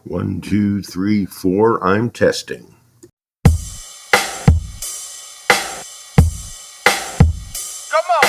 1, 2, 3, 4. I'm testing. Come on.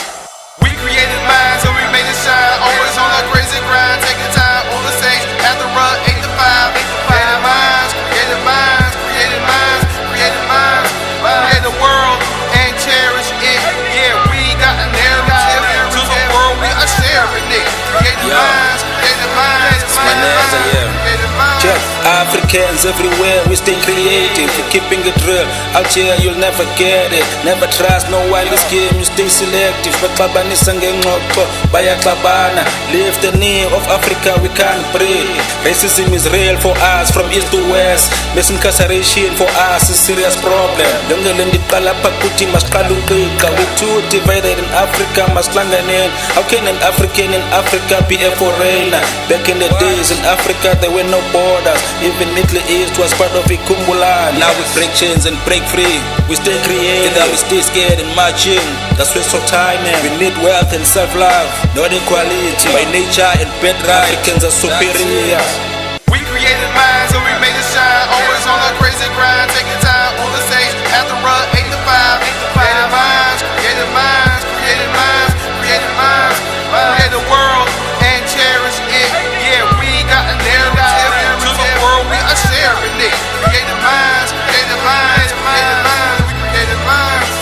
We created minds and we made it shine. Always on a crazy grind, taking time on the stage. At the run, 8 to 5. Created minds, created minds, created minds, created minds. Create the world and cherish it. Yeah, we got a narrative to the world. We are sharing it. Created minds, created minds, created minds. Check. Africans everywhere, we stay creative, keeping it real. Out here you'll never get it. Never trust no one in this game, you stay selective. Baxabanisa ngengxoxo bayaxabana. Lift the knee of Africa, we can't breathe. Racism is real for us from east to west. Mass incarceration for us is a serious problem. Longelendiqala phakuthi masiqala uqiqa. We too divided in Africa, masihlanganeni. How can an African in Africa be a foreigner? Back in the days in Africa there were no borders. Even Middle East was part of Ikumbulani. Now we break chains and break free. We stay creative, we stay scared and marching. That's waste of time, man. We need wealth and self-love, not equality. By nature and bedrock, Africans are superior. We created minds and we made it shine. Always on a crazy grind, taking time on the stage. At the run, 8 to 5. Created minds, created minds, created minds, created minds. Create the world and cherish it. Yeah, we got a narrative to the world. We are sharing it. Created minds, created minds, created minds. We created minds.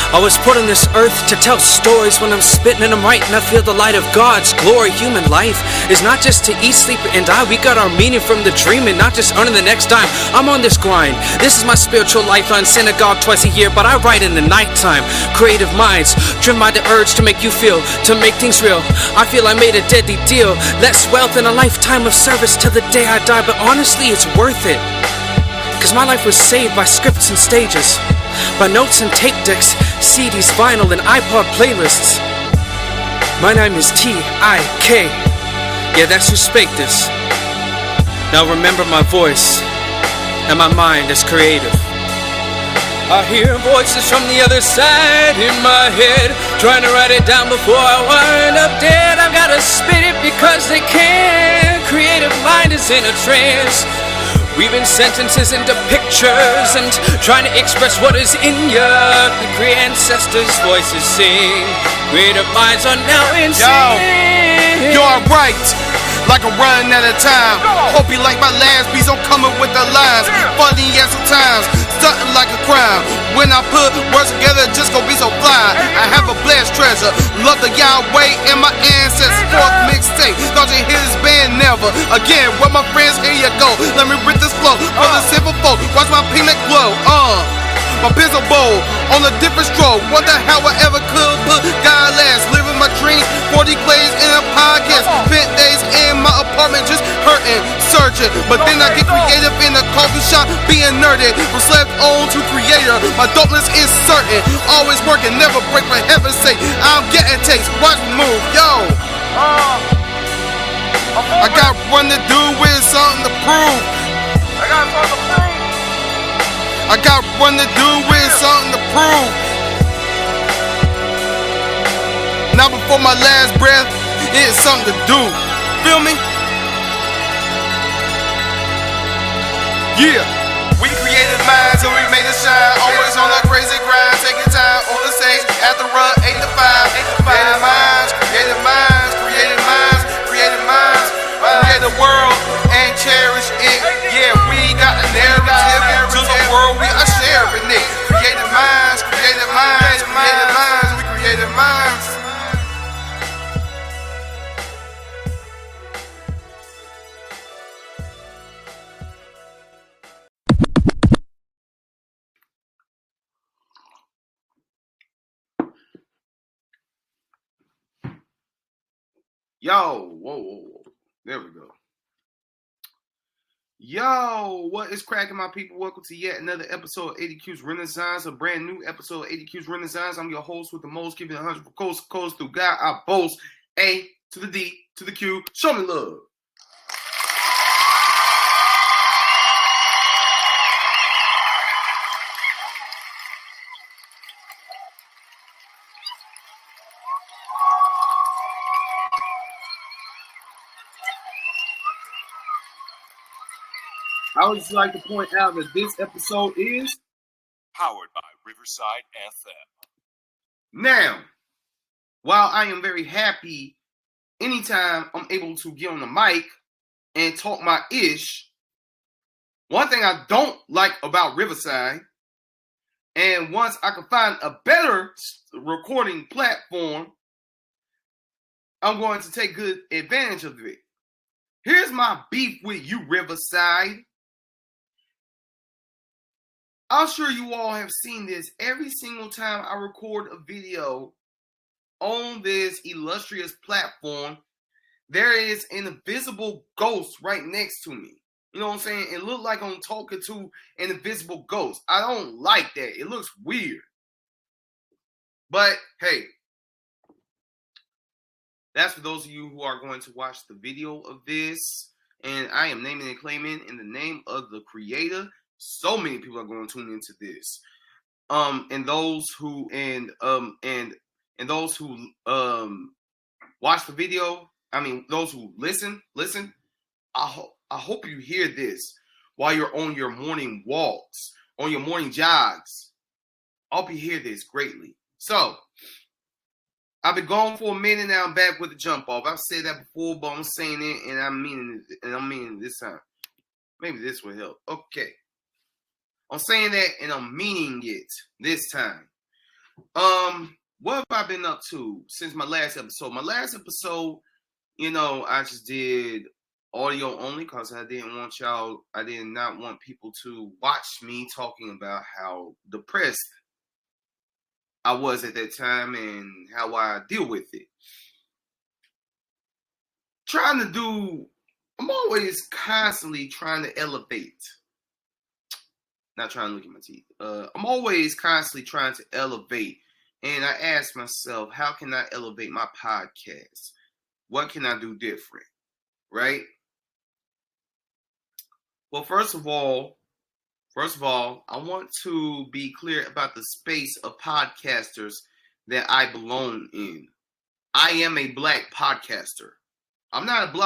I was put on this earth to tell stories. When I'm spitting and I'm writing, I feel the light of God's glory. Human life is not just to eat, sleep, and die. We got our meaning from the dreaming, not just earning the next dime. I'm on this grind. This is my spiritual lifeline. Synagogue twice a year, but I write in the nighttime. Creative minds, driven by the urge to make you feel, to make things real. I feel I made a deadly deal. Less wealth and a lifetime of service till the day I die. But honestly, it's worth it. Cause my life was saved by scripts and stages, by notes and tape decks, CDs, vinyl, and iPod playlists. My name is T.I.K. Yeah, that's who spake this. Now remember my voice, and my mind is creative. I hear voices from the other side in my head, trying to write it down before I wind up dead. I've gotta spit it because they can. Creative mind is in a trance, weaving sentences into pictures and trying to express what is in ya. The great ancestors' voices sing. Creative minds are now insane. Yo, you're right. Like a run at a time. Hope you like my last piece. I'm coming with the lines. Funny as sometimes, stunting like a crime. When I put words together, it just gon' be so fly. I have a blessed treasure. Love the Yahweh and my ancestors. Fourth mixtape. Thought you hear this band never again. With my friends, here you go. Let me rip this flow for the simple folk. Watch my peanut glow. My pencil bowl on a different stroke. Wonder how I ever could put God last. Living my dreams, 40 plays in a podcast. Spent days in my apartment just hurting, searching. But then I get creative in a coffee shop, being nerded. From slept on to creator, my dopeness is certain. Always working, never break, for heaven's sake. I'm getting takes, watch me move, yo. I got one to do with something to prove. I got one to do with something to prove. Now before my last breath, it's something to do. Feel me? Yeah. We created minds and we made it shine. Always on a crazy grind, taking time on the stage. At the run, 8 to 5. Created minds, created minds, created minds, created minds. Create the world and cherish it. Yeah, we got a narrative to the world. We are sharing it. Creative minds, creative minds, creative minds. We creative minds. Yo, whoa. There we go. Yo, what is cracking, my people? Welcome to yet another episode of ADQ's Renaissance, a brand new episode of ADQ's Renaissance. I'm your host with the most, giving 100 for coast to coast through God. I boast. A to the D to the Q. Show me love. I would just like to point out that this episode is powered by Riverside FM. Now, while I am very happy anytime I'm able to get on the mic and talk my ish, one thing I don't like about Riverside, and once I can find a better recording platform, I'm going to take good advantage of it. Here's my beef with you, Riverside. I'm sure you all have seen this every single time I record a video on this illustrious platform. There is an invisible ghost right next to me. You know what I'm saying? It looked like I'm talking to an invisible ghost. I don't like that. It looks weird. But hey, that's for those of you who are going to watch the video of this. And I am naming and claiming in the name of the creator. So many people are going to tune into this. And those who those who watch the video, those who listen, I hope you hear this while you're on your morning walks, on your morning jogs. I hope you hear this greatly. So, I've been gone for a minute now. I'm back with the jump off. I've said that before, but I'm saying it and I'm meaning it this time. Maybe this will help. Okay. I'm saying that and I'm meaning it this time. What have I been up to since my last episode? My last episode, I just did audio only because I did not want people to watch me talking about how depressed I was at that time and how I deal with it. I'm always constantly trying to elevate. Not trying to look at my teeth. I'm always constantly trying to elevate. And I ask myself, how can I elevate my podcast? What can I do different? Right? Well, first of all, I want to be clear about the space of podcasters that I belong in. I am a black podcaster. I'm not a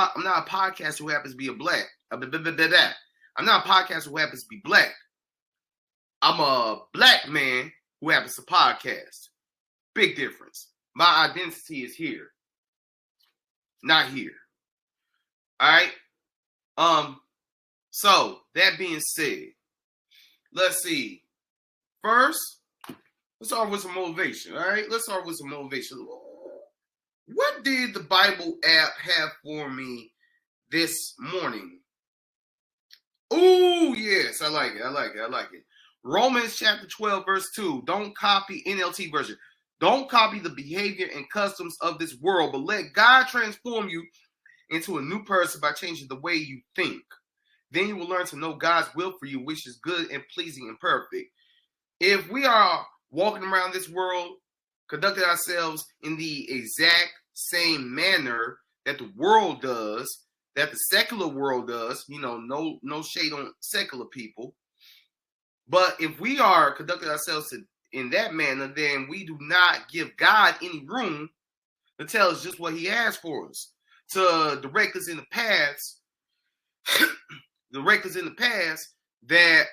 podcaster who happens to be black. I'm not a podcaster who happens to be black. I'm a black man who happens to podcast. Big difference. My identity is here, not here. All right. So that being said, let's see. First, let's start with some motivation. All right. Let's start with some motivation. What did the Bible app have for me this morning? Oh yes, I like it. Romans chapter 12, verse 2. Don't copy NLT version. Don't copy the behavior and customs of this world, but let God transform you into a new person by changing the way you think. Then you will learn to know God's will for you, which is good and pleasing and perfect. If we are walking around this world, conducting ourselves in the exact same manner that the world does, that the secular world does, no shade on secular people, but if we are conducting ourselves in that manner, then we do not give God any room to tell us just what he has for us, to direct us in the paths, that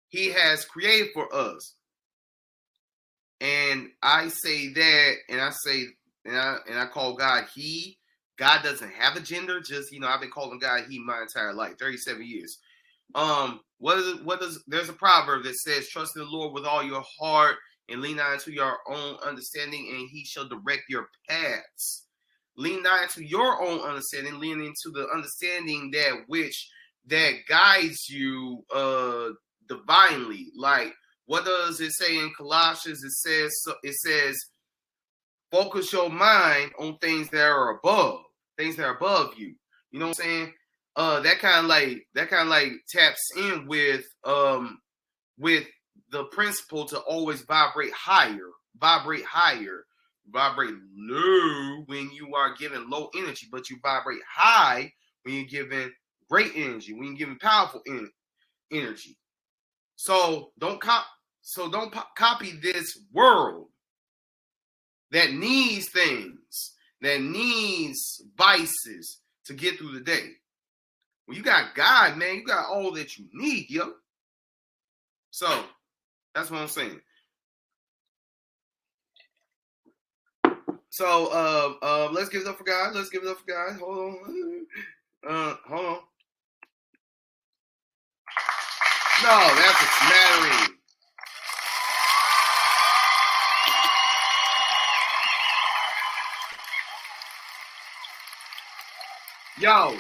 he has created for us. And I say that, and I call God he. God doesn't have a gender. Just I've been calling God he my entire life, 37 years. There's a proverb that says, trust in the Lord with all your heart and lean not into your own understanding, and he shall direct your paths. Lean not into your own understanding, lean into the understanding that guides you divinely. Like, what does it say in Colossians? It says, focus your mind on things that are above you. You know what I'm saying? That kind of like taps in with the principle to always vibrate low when you are giving low energy, but you vibrate high when you're giving great energy, when you're giving powerful energy. So don't copy this world that needs things, that needs vices to get through the day. When you got God, man, you got all that you need, yo. So that's what I'm saying. So let's give it up for God. Let's give it up for God. Hold on. Hold on. No, that's a smattering. Yo,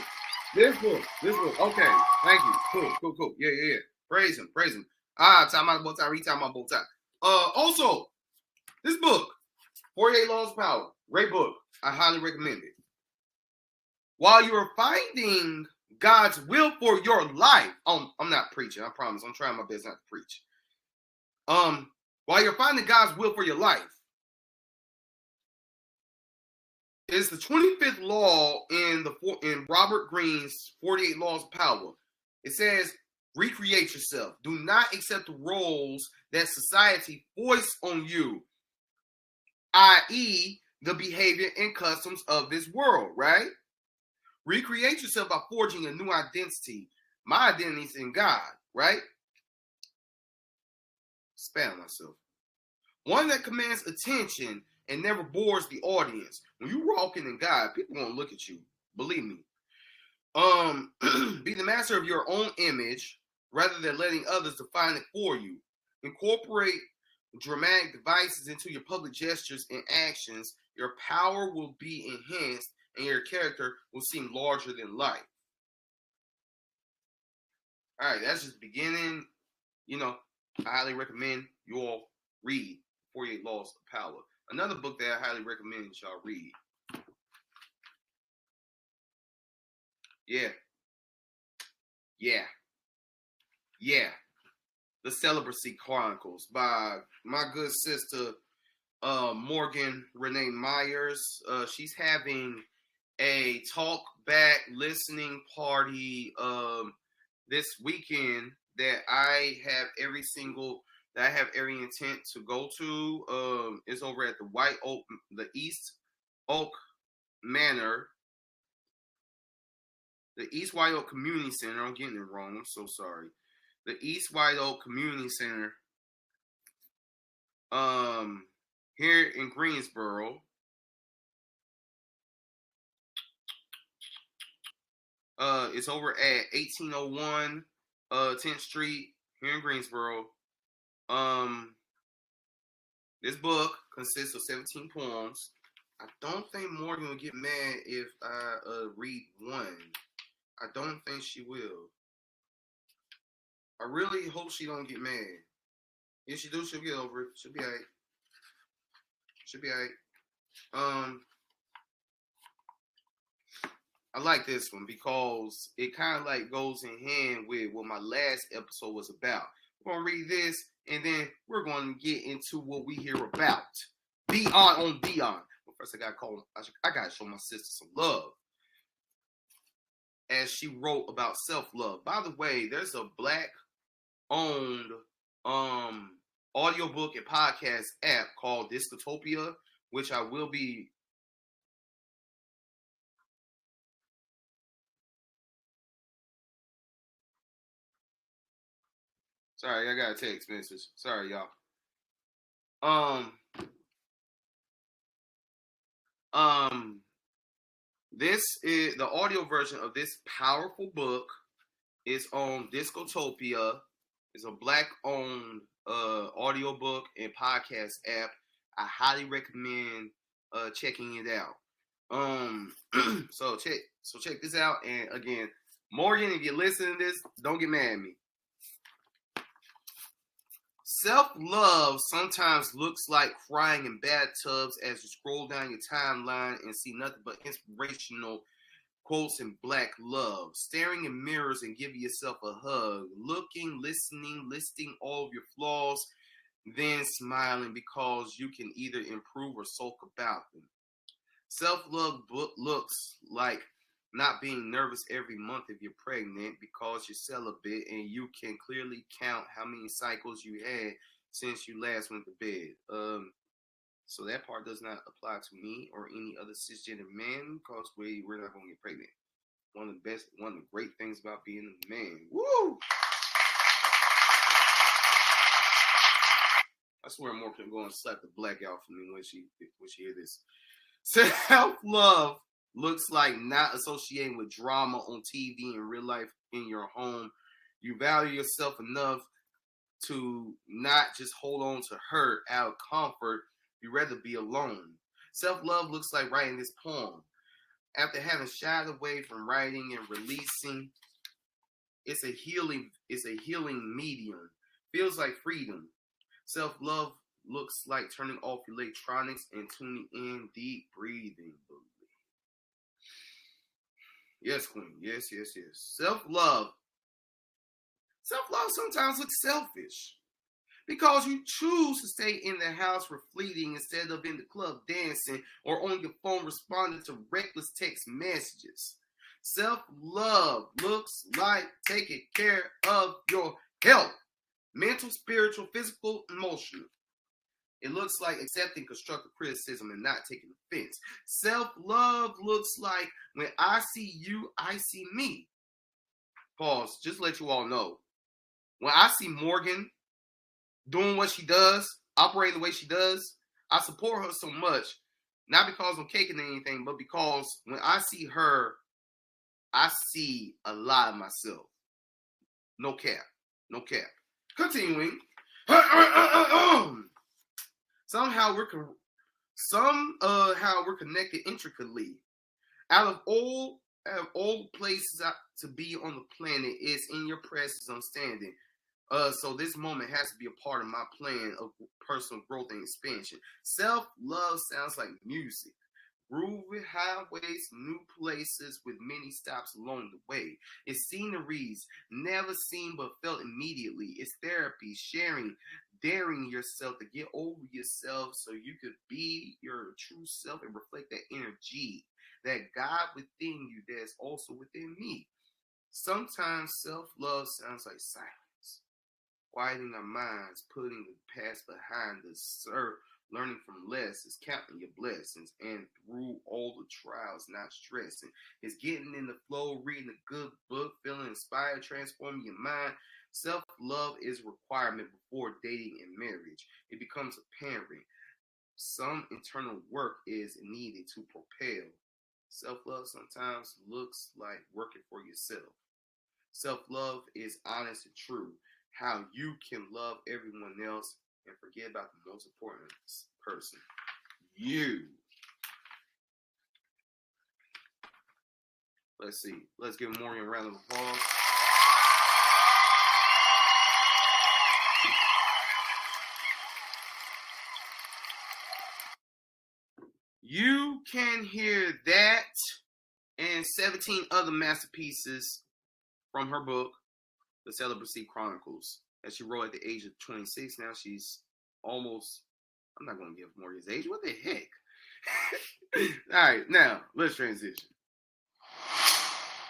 this book. Okay, thank you. Cool. Yeah. Praise him. Time out bow tie, retime my bow tie. Also, this book, 48 Laws of Power, great book. I highly recommend it. While you are finding God's will for your life, I'm not preaching, I promise. I'm trying my best not to preach. While you're finding God's will for your life, is the 25th law in Robert Greene's 48 Laws of Power. It says, recreate yourself. Do not accept the roles that society foists on you, i.e., the behavior and customs of this world, right? Recreate yourself by forging a new identity. My identity is in God, right? Span myself. One that commands attention and never bores the audience. When you walking in God, people gonna look at you. Believe me. Be the master of your own image rather than letting others define it for you. Incorporate dramatic devices into your public gestures and actions. Your power will be enhanced and your character will seem larger than life. All right, that's just beginning. You know, I highly recommend you all read 48 Laws of Power. Another book that I highly recommend y'all read. Yeah. The Celibacy Chronicles by my good sister Morgan Renee Myers. She's having a talk back listening party this weekend that I have every intent to go to. It's over at the East Oak Manor, the East White Oak Community Center. I'm getting it wrong. I'm so sorry. The East White Oak Community Center, here in Greensboro. It's over at 1801 10th Street here in Greensboro. This book consists of 17 poems. I don't think Morgan will get mad if I read one. I don't think she will. I really hope she don't get mad. If she do, she'll get over it. She'll be alright. I like this one because it kind of like goes in hand with what my last episode was about. We're going to read this, and then we're going to get into what we hear about. Dion. But first, I got to show my sister some love. As she wrote about self-love. By the way, there's a Black-owned audiobook and podcast app called Discotopia, which I will be... Sorry, I got a text message. Sorry, y'all. This is the audio version of this powerful book is on Discotopia. It's a Black-owned audiobook and podcast app. I highly recommend checking it out. So check this out. And again, Morgan, if you're listening to this, don't get mad at me. Self-love sometimes looks like crying in bathtubs as you scroll down your timeline and see nothing but inspirational quotes and Black love. Staring in mirrors and giving yourself a hug. Looking, listening, listing all of your flaws, then smiling because you can either improve or sulk about them. Self-love looks like not being nervous every month if you're pregnant because you're celibate and you can clearly count how many cycles you had since you last went to bed. So that part does not apply to me or any other cisgender man because we're not going to get pregnant. one of the great things about being a man. Woo! I swear more can go and slap the black out for me when she hear this. Self-love looks like not associating with drama on TV and real life in your home. You value yourself enough to not just hold on to hurt out of comfort. You'd rather be alone. Self-love looks like writing this poem. After having shied away from writing and releasing, it's a healing medium. Feels like freedom. Self-love looks like turning off electronics and tuning in, deep breathing. Yes, queen. Yes. Self-love sometimes looks selfish because you choose to stay in the house reflecting instead of in the club dancing or on your phone responding to reckless text messages. Self-love looks like taking care of your health. Mental, spiritual, physical, emotional. It looks like accepting constructive criticism and not taking offense. Self-love looks like when I see you, I see me. Pause. Just to let you all know. When I see Morgan doing what she does, operating the way she does, I support her so much. Not because I'm caking anything, but because when I see her, I see a lot of myself. No cap. Continuing. Somehow we're connected intricately. Out of all places to be on the planet is in your presence I'm standing. So this moment has to be a part of my plan of personal growth and expansion. Self-love sounds like music. Groovy highways, new places with many stops along the way. It's sceneries never seen but felt immediately. It's therapy, sharing, daring yourself to get over yourself so you could be your true self and reflect that energy, that God within you that's also within me. Sometimes self-love sounds like silence. Quieting our minds, putting the past behind us, learning from less, is counting your blessings, and through all the trials, not stressing. It's getting in the flow, reading a good book, feeling inspired, transforming your mind. Self-love is a requirement before dating and marriage. It becomes apparent. Some internal work is needed to propel. Self-love sometimes looks like working for yourself. Self-love is honest and true. How you can love everyone else and forget about the most important person, you. Let's see. Let's give Morgan a round of applause. You can hear that and 17 other masterpieces from her book, The Celibacy Chronicles, that she wrote at the age of 26. Now she's almost, I'm not going to give Morgan's age. What the heck? All right, now let's transition.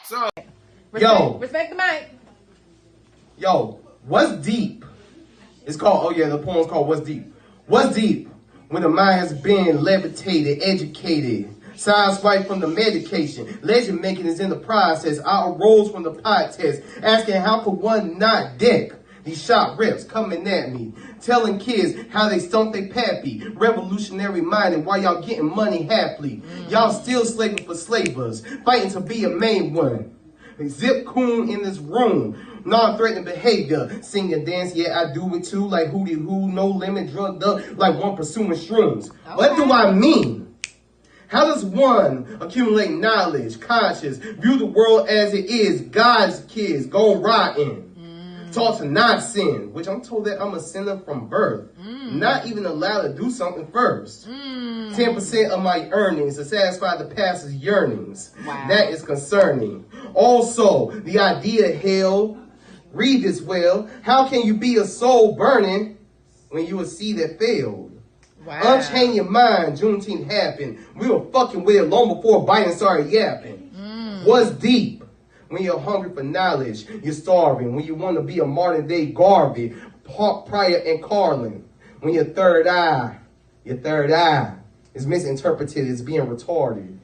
So, respect the mic. Yo, what's deep? It's called, the poem's called What's Deep. What's deep? When the mind has been levitated, educated, sideswiped from the medication, legend making is in the process. I arose from the pod test, asking how could one not deck these shop reps coming at me, telling kids how they stunk they pappy, revolutionary minded while y'all getting money happily. Y'all still slaving for slavers, fighting to be a main one. Zip coon in this room, non-threatening behavior, sing and dance, yeah I do it too, like hootie hoo, no limit, drugged up, like one pursuing shrooms. Okay. What do I mean? How does one accumulate knowledge, conscious, view the world as it is, God's kids, go rotten, taught to not sin, which I'm told that I'm a sinner from birth, not even allowed to do something first. 10% of my earnings to satisfy the pastor's yearnings. Wow. That is concerning. Also, the idea hell, read this well, how can you be a soul burning when you a seed that failed? Wow. Unchain your mind, Juneteenth happened. We were fucking with it long before Biden started yapping. What's deep? When you're hungry for knowledge, you're starving. When you want to be a modern day Garvey, Pryor and Carlin. When your third eye is misinterpreted as being retarded.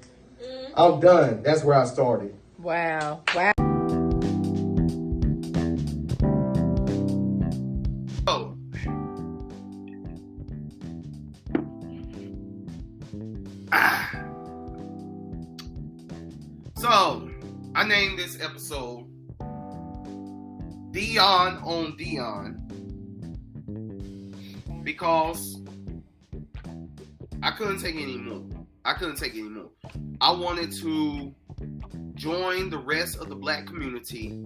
I'm done. That's where I started. Wow. Wow. Oh. So, I named this episode Dion on Dion because I couldn't take it anymore. I wanted to join the rest of the black community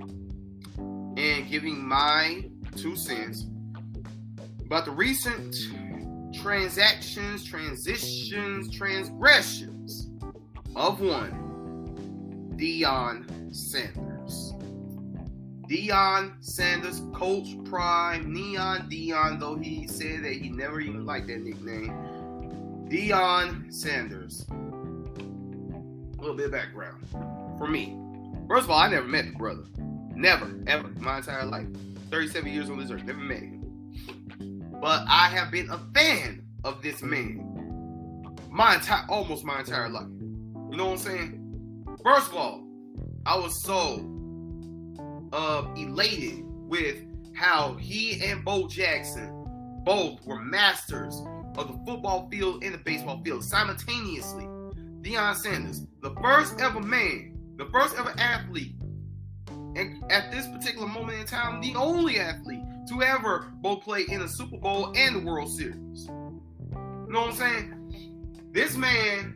in giving my 2 cents about the recent transactions, transitions, transgressions of one Deion Sanders. Deion Sanders, Coach Prime, Neon Dion, though he said that he never even liked that nickname. Deion Sanders. A little bit of background for me. First of all, I never met the brother. Never, ever, my entire life. 37 years on this earth, never met him. But I have been a fan of this man almost my entire life. You know what I'm saying? First of all, I was so elated with how he and Bo Jackson both were masters of the football field and the baseball field simultaneously. Deion Sanders, the first ever man, the first ever athlete, and at this particular moment in time, the only athlete to ever both play in a Super Bowl and the World Series. You know what I'm saying? This man,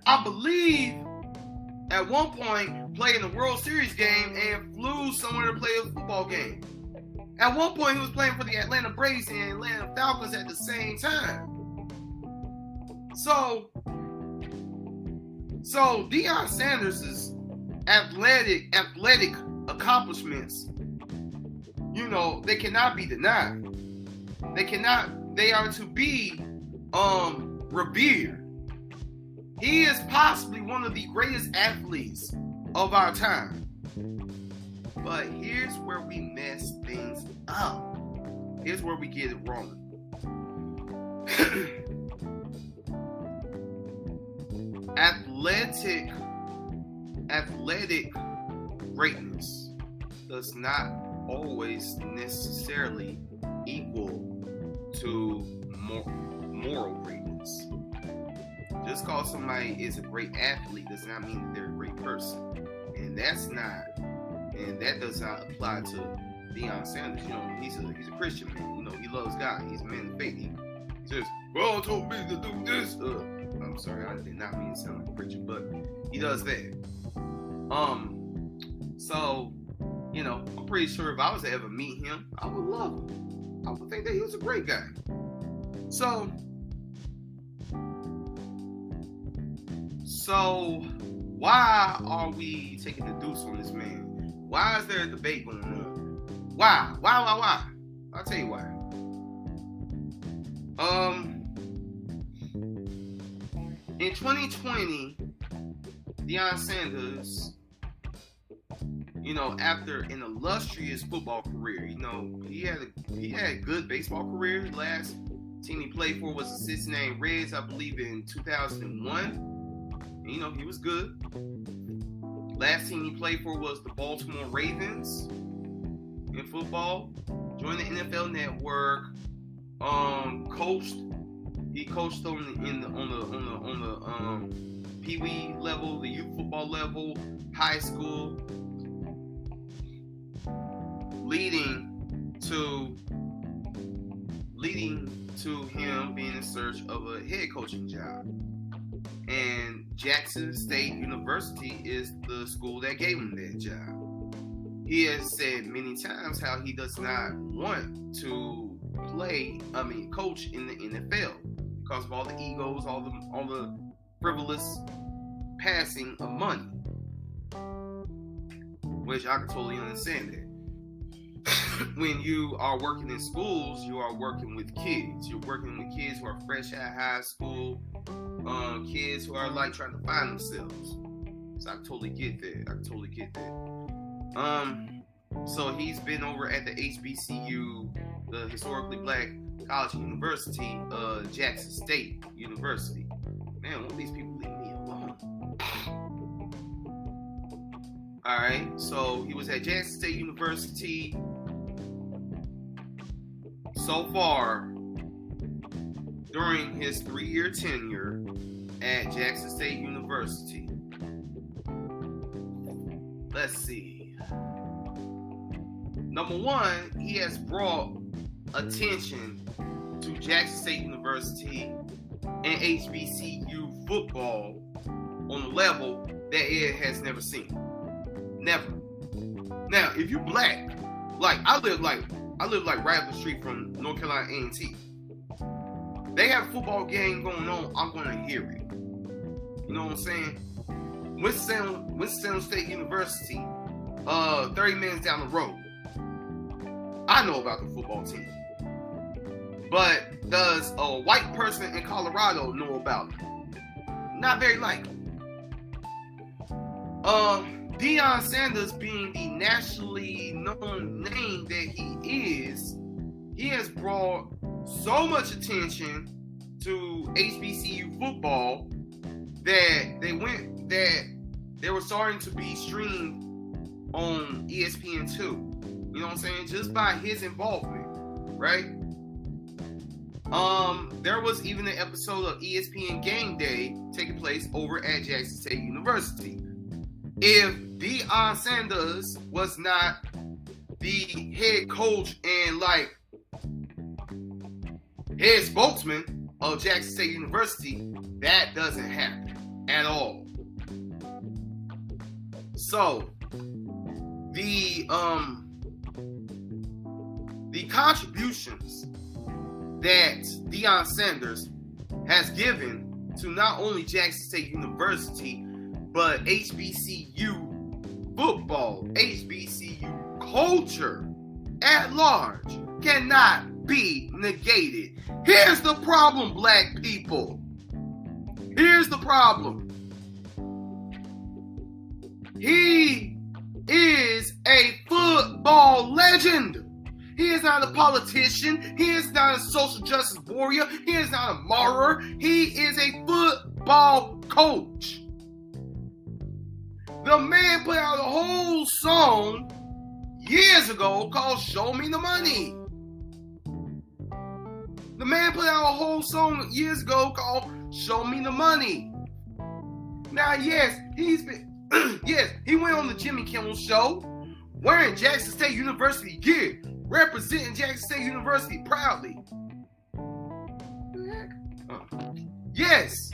I believe, at one point played in the World Series game and flew somewhere to play a football game. At one point, he was playing for the Atlanta Braves and Atlanta Falcons at the same time. So Deion Sanders' athletic accomplishments, you know, they cannot be denied. They are to be revered. He is possibly one of the greatest athletes of our time. But here's where we mess things up. Here's where we get it wrong. Athletic greatness does not always necessarily equal to moral greatness. Just because somebody is a great athlete does not mean that they're a great person. And that does not apply to Deion Sanders. You know, he's a Christian man. You know, he loves God. He's a man of faith. He says, God told me to do this. I'm sorry, I did not mean to sound like a preacher, but he does that. So, you know, I'm pretty sure if I was to ever meet him, I would love him. I would think that he was a great guy. So why are we taking the deuce on this man? Why is there a debate going on? Why? I'll tell you why. In 2020, Deion Sanders, you know, after an illustrious football career, you know, he had a good baseball career. The last team he played for was the Cincinnati Reds, I believe, in 2001. And, you know, he was good. Last team he played for was the Baltimore Ravens in football. Joined the NFL Network. He coached on the Pee Wee level, the youth football level, high school, leading to him being in search of a head coaching job. And Jackson State University is the school that gave him that job. He has said many times how he does not want to coach in the NFL because of all the egos, all the frivolous passing of money. Which I can totally understand that. When you are working in schools, you are working with kids. You're working with kids who are fresh out of high school, kids who are like trying to find themselves. So I totally get that. So he's been over at the HBCU, the historically black college university, Jackson State University. Man, won't these people leave me alone? All right, so he was at Jackson State University so far during his 3-year tenure at Jackson State University. Let's see. Number one, he has brought attention to Jackson State University and HBCU football on a level that it has never seen. Never. Now, if you black, like I live right up the street from North Carolina A&T. They have a football game going on, I'm gonna hear it. You know what I'm saying? Winston-Salem State University, 30 minutes down the road. I know about the football team. But does a white person in Colorado know about it? Not very likely. Deion Sanders being the nationally known name that he is, he has brought so much attention to HBCU football that they were starting to be streamed on ESPN2. You know what I'm saying? Just by his involvement, right? There was even an episode of ESPN Game Day taking place over at Jackson State University. If Deion Sanders was not the head coach and like head spokesman of Jackson State University, that doesn't happen at all. So the contributions that Deion Sanders has given to not only Jackson State University, but HBCU football, HBCU culture at large cannot be negated. Here's the problem, black people. Here's the problem. He is a football legend. He is not a politician. He is not a social justice warrior. He is not a martyr. He is a football coach. The man put out a whole song years ago called Show Me the Money. The man put out a whole song years ago called Show Me the Money. Now, yes, he went on the Jimmy Kimmel show wearing Jackson State University gear, representing Jackson State University proudly. Yes,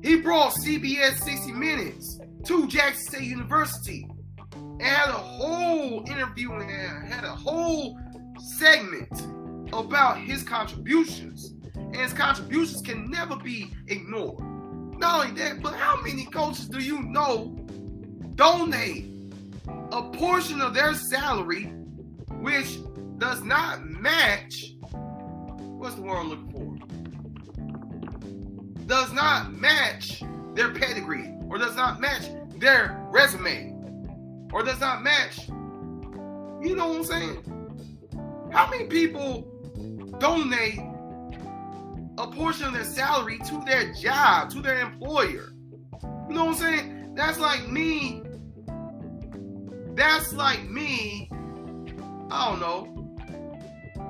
he brought CBS 60 Minutes to Jackson State University and had a whole interview and had a whole segment about his contributions. And his contributions can never be ignored. Not only that, but how many coaches do you know donate a portion of their salary which does not match, what's the word I'm looking for? Does not match their pedigree, or does not match their resume, or does not match, you know what I'm saying? How many people donate a portion of their salary to their job, to their employer? You know what I'm saying? That's like me, I don't know,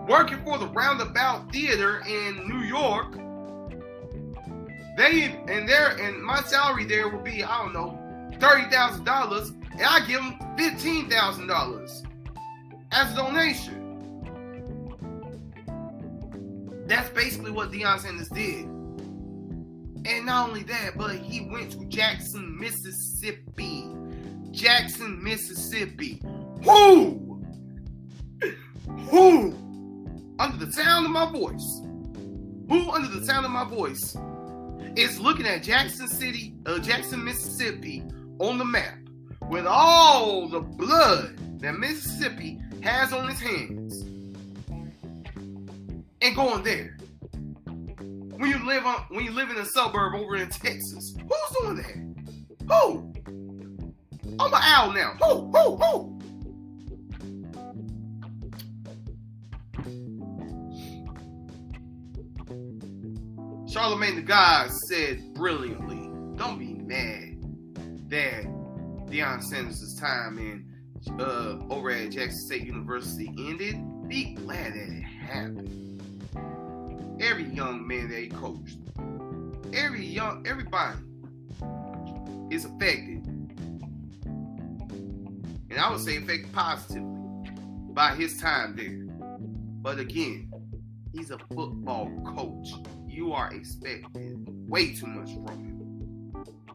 working for the Roundabout Theater in New York. And my salary there would be, I don't know, $30,000, and I give them $15,000 as a donation. That's basically what Deion Sanders did. And not only that, but he went to Jackson, Mississippi. Jackson, Mississippi. Who? Under the sound of my voice. Who under the sound of my voice is looking at Jackson, Mississippi on the map with all the blood that Mississippi has on its hands and going there? When you live in a suburb over in Texas, who's doing that? Who? I'm an owl now. Who? Charlemagne the God said brilliantly, don't be mad that Deion Sanders' time over at Jackson State University ended, be glad that it happened. Every young man that he coached, everybody is affected, and I would say affected positively by his time there. But again, he's a football coach. You are expecting way too much from him.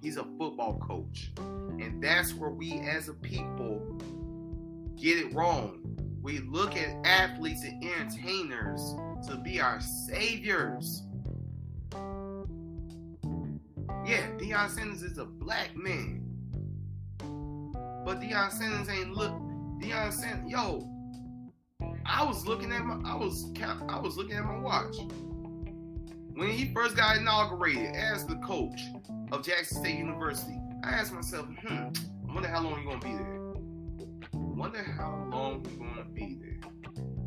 He's a football coach. And that's where we as a people get it wrong. We look at athletes and entertainers to be our saviors. Yeah, Deion Sanders is a black man. But Deion Sanders ain't Deion Sanders, yo, I was looking at my watch. When he first got inaugurated as the coach of Jackson State University, I asked myself, I wonder how long he's gonna be there.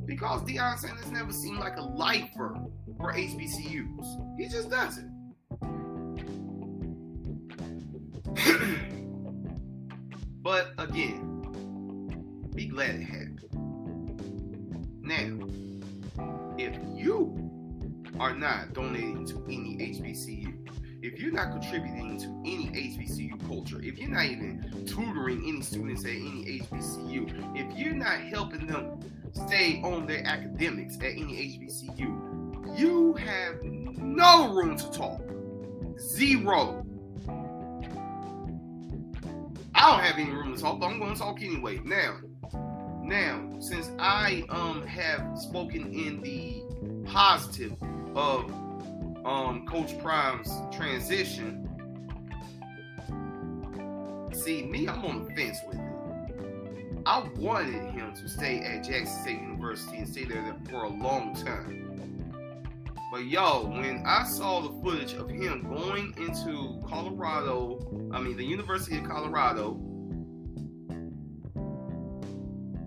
Because Deion Sanders never seemed like a lifer for HBCUs. He just doesn't. But again, be glad it happened. Now, if you are not donating to any HBCU, if you're not contributing to any HBCU culture, if you're not even tutoring any students at any HBCU, if you're not helping them stay on their academics at any HBCU, you have no room to talk. Zero. I don't have any room to talk, but I'm going to talk anyway. Now, since I have spoken in the positive of Coach Prime's transition, see, me, I'm on the fence with it. I wanted him to stay at Jackson State University and stay there for a long time. But yo, when I saw the footage of him going into the University of Colorado,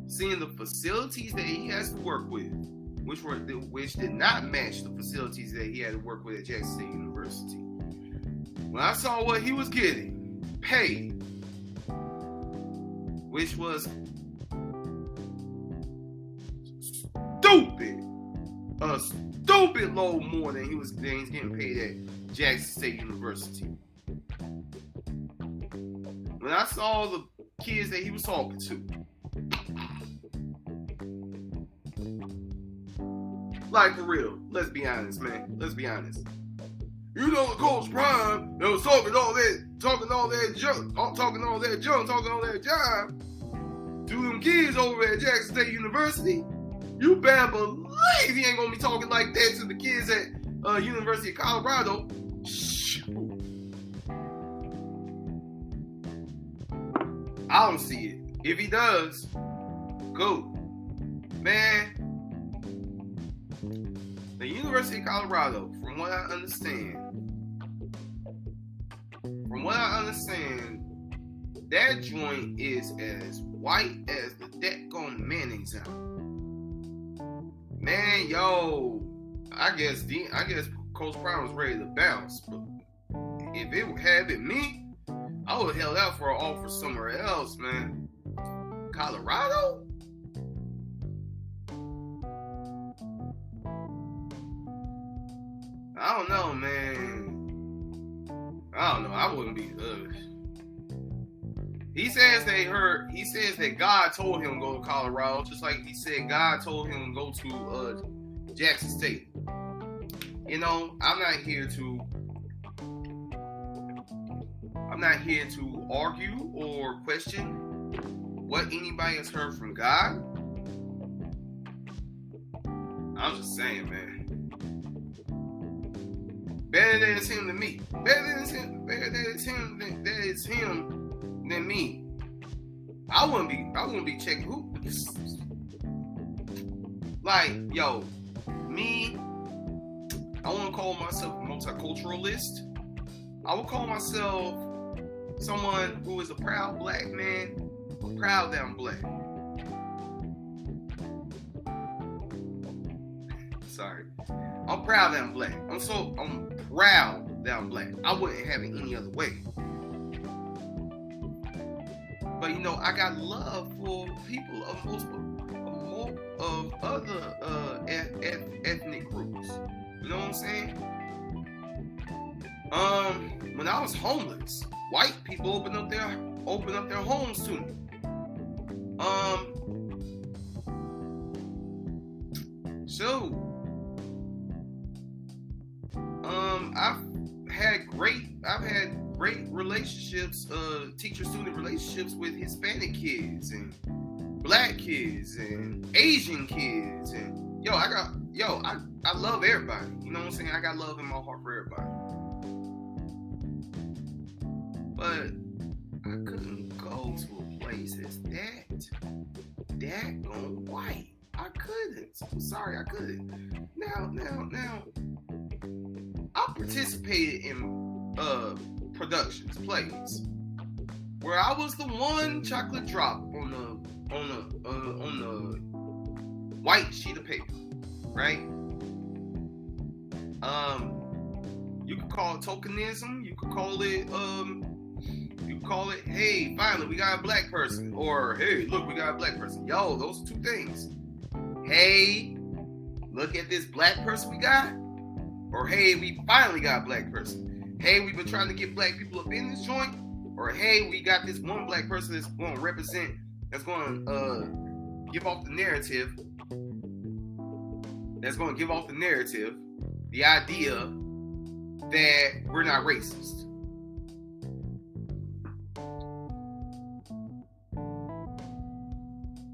seeing the facilities that he has to work with, which did not match the facilities that he had to work with at Jackson State University. When I saw what he was getting paid, which was a stupid load more than he's getting paid at Jackson State University. When I saw the kids that he was talking to, like, for real, let's be honest, man. Let's be honest. You know, the Coach Prime that was talking all that jive to them kids over at Jackson State University. You better believe he ain't gonna be talking like that to the kids at University of Colorado. Shoot. I don't see it. If he does, go. Man, the University of Colorado, from what I understand, that joint is as white as the deck-on mayonnaise out. Man, yo, I guess Coach Brown was ready to bounce, but if it had been me, I would have held out for an offer somewhere else, man. Colorado? I don't know, man. I don't know. I wouldn't be. He says that God told him to go to Colorado, just like he said God told him to go to Jackson State. You know, I'm not here to argue or question what anybody has heard from God. I'm just saying, man. Better that it's him than me. Better that it's him than me. I wouldn't be checking who. Like, yo, me, I wouldn't call myself a multiculturalist. I would call myself someone who is a proud black man. I'm proud that I'm black. Sorry. I'm proud that I'm black. I'm proud that I'm black. I wouldn't have it any other way. But you know, I got love for people of other ethnic groups. You know what I'm saying? When I was homeless, white people opened up their homes to me. I've had great relationships, teacher-student relationships with Hispanic kids and Black kids and Asian kids, and I love everybody. You know what I'm saying? I got love in my heart for everybody. But I couldn't go to a place that's that gone white. I couldn't. I'm sorry, I couldn't. Now, I participated in productions, plays, where I was the one chocolate drop on the white sheet of paper, right? You could call it tokenism. You could call it, hey, finally we got a black person, or hey, look, we got a black person. Yo, those are two things. Hey, look at this black person we got, or hey, we finally got a black person. Hey, we've been trying to get black people up in this joint, or hey, we got this one black person that's going to represent, that's going to give off the narrative, the idea that we're not racist.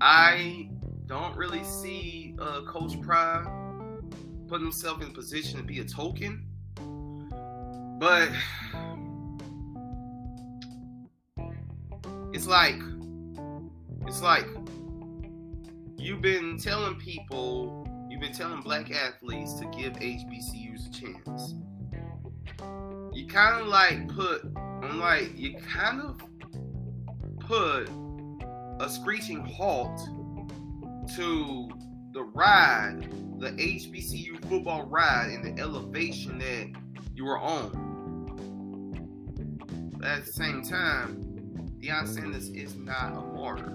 I don't really see Coach Pride putting himself in a position to be a token, but it's like you've been telling black athletes to give HBCUs a chance. You kind of put a screeching halt to the HBCU football ride, and the elevation that you were on. But at the same time, Deion Sanders is not a martyr.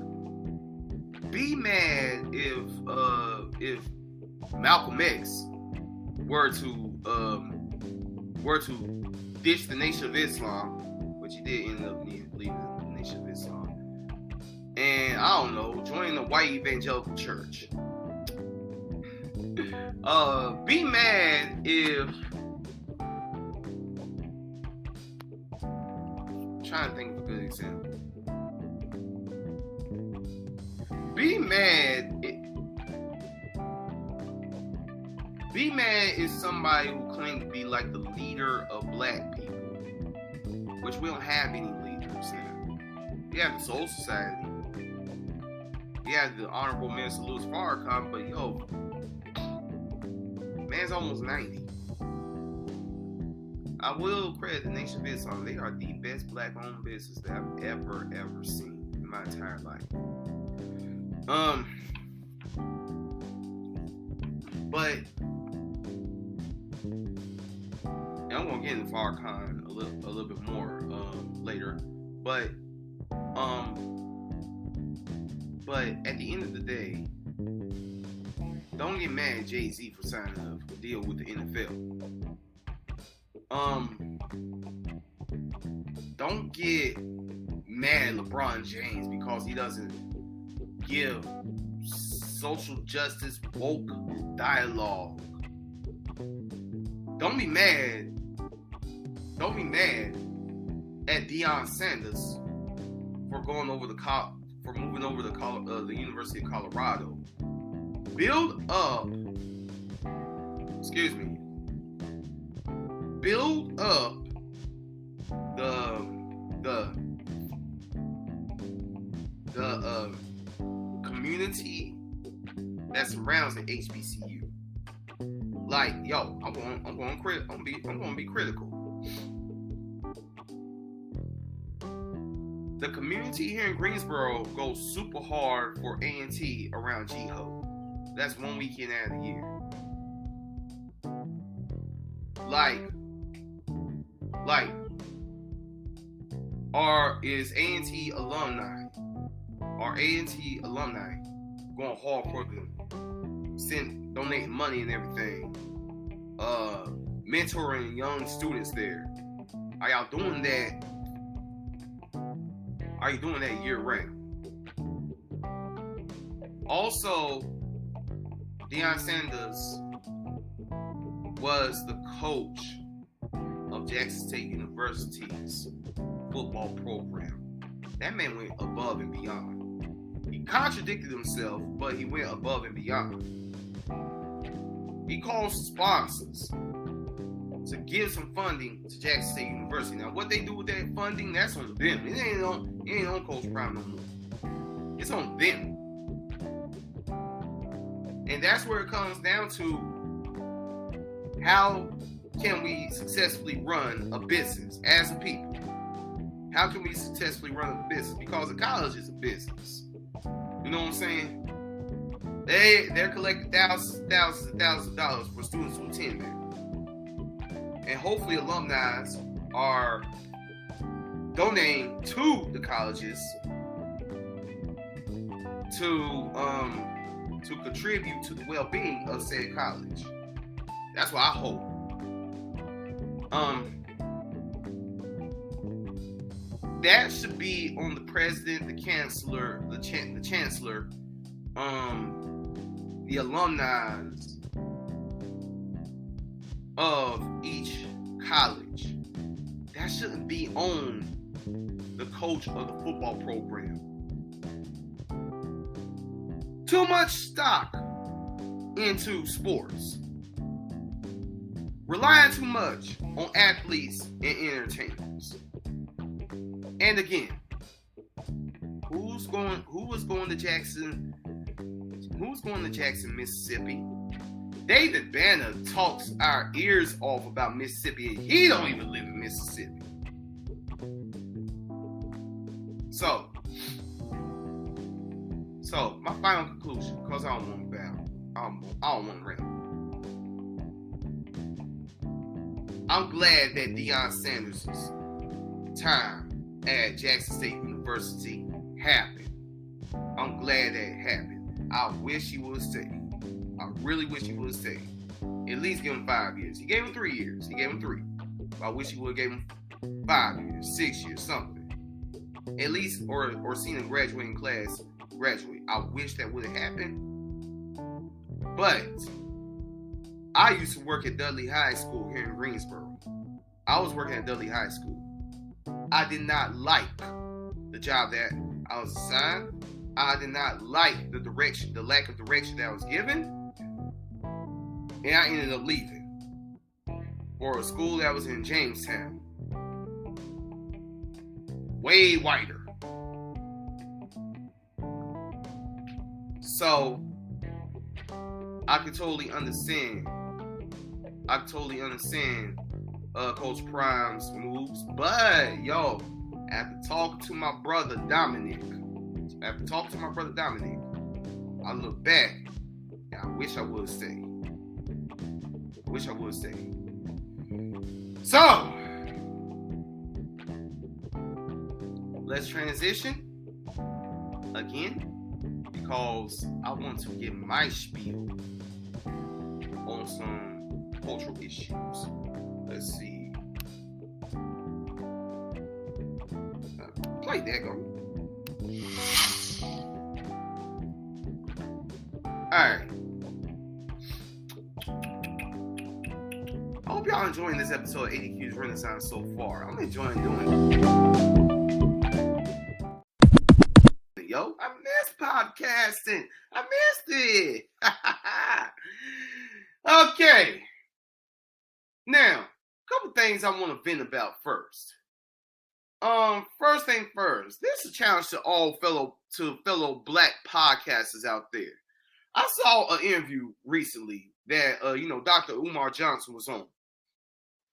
Be mad if Malcolm X were to ditch the Nation of Islam, which he did end up leaving the Nation of Islam, and I don't know, joining the white evangelical church. Be mad if, I'm trying to think of a good example. Be mad is somebody who claims to be like the leader of black people, which we don't have any leaders now. We have the Soul Society. We have the Honorable Minister Louis Farrakhan, but man's almost 90. I will credit the Nation of Islam. They are the best black-owned business that I've ever seen in my entire life. But and I'm gonna get into Farrakhan a little bit more later. But at the end of the day, don't get mad at Jay-Z for signing a deal with the NFL. Don't get mad at LeBron James because he doesn't give social justice woke dialogue. Don't be mad at Deion Sanders for moving over the University of Colorado. Build up the community that surrounds the HBCU. Like, yo, I'm going to be critical. The community here in Greensboro goes super hard for A&T around G-Ho. That's one weekend out of the year. Is A&T alumni our A&T alumni going hard for them, donating money and everything, mentoring young students there. Are y'all doing that? Are you doing that year round? Also, Deion Sanders was the coach of Jackson State University's football program. That man went above and beyond. He contradicted himself, but he went above and beyond. He called sponsors to give some funding to Jackson State University. Now, what they do with that funding, that's on them. It ain't on Coach Prime no more. It's on them. And that's where it comes down to, how can we successfully run a business as a people? How can we successfully run a business? Because the college is a business. You know what I'm saying? They're collecting thousands and thousands of dollars for students who attend there. And hopefully alumni are donating to the colleges to contribute to the well-being of said college. That's what I hope. That should be on the president, the chancellor, the chancellor, the alumni of each college. That shouldn't be on the coach of the football program. Too much stock into sports. Relying too much on athletes and entertainers. And again, who was going to Jackson, Mississippi? David Banner talks our ears off about Mississippi. He don't even live in Mississippi. So my final conclusion, because I don't want to battle. I don't want to rant. I'm glad that Deion Sanders' time at Jackson State University happened. I'm glad that it happened. I wish he would stay. I really wish he would stay. At least give him 5 years. He gave him 3 years. He gave him 3. I wish he would have gave him 5 years, 6 years, something. At least, or seen a graduating class graduate. I wish that would have happened. But I used to work at Dudley High School here in Greensboro. I was working at Dudley High School. I did not like the job that I was assigned. I did not like the lack of direction that I was given. And I ended up leaving for a school that was in Jamestown. Way whiter. So I could totally understand Coach Prime's moves. But after talking to my brother Dominic, I look back and I wish I would have stayed. So let's transition again, because I want to give my spiel on some cultural issues. Let's see. Play that, go. Alright. I hope y'all enjoying this episode of ADQ's Renaissance so far. I'm enjoying doing it. Yo, I missed podcasting. I missed it. Okay. Now, a couple things I want to vent about first. First thing first, this is a challenge to all fellow black podcasters out there. I saw an interview recently that Dr. Umar Johnson was on.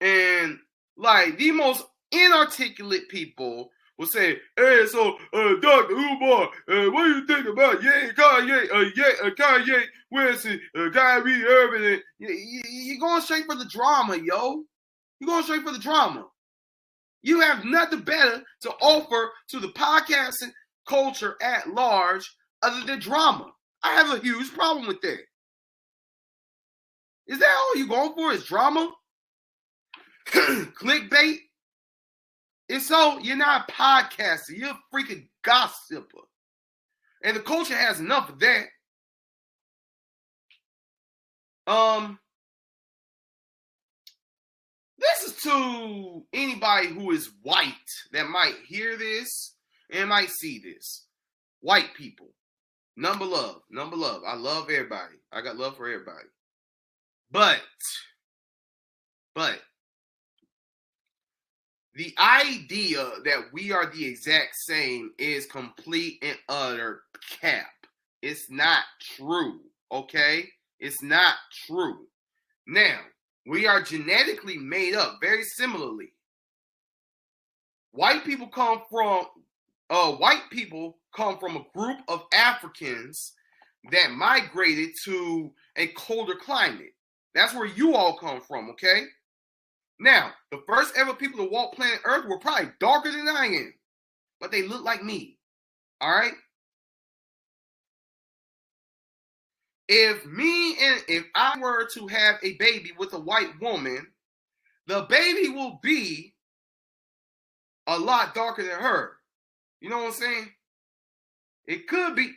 And like the most inarticulate people will say, "Hey, so Dr. Umar, what do you think about Kanye West and Kyrie Irving?" You're going straight for the drama, yo. You're going straight for the drama. You have nothing better to offer to the podcasting culture at large other than drama. I have a huge problem with that. Is that all you going for is drama? Clickbait? If so, you're not a podcaster. You're a freaking gossiper. And the culture has enough of that. This is to anybody who is white that might hear this and might see this. White people. Number love. Number love. I love everybody. I got love for everybody. But the idea that we are the exact same is complete and utter cap. It's not true, okay? It's not true. Now, we are genetically made up very similarly. White people come from a group of Africans that migrated to a colder climate. That's where you all come from, okay? Now, the first ever people to walk planet Earth were probably darker than I am, but they look like me, all right? If I were to have a baby with a white woman, the baby will be a lot darker than her. You know what I'm saying? It could be,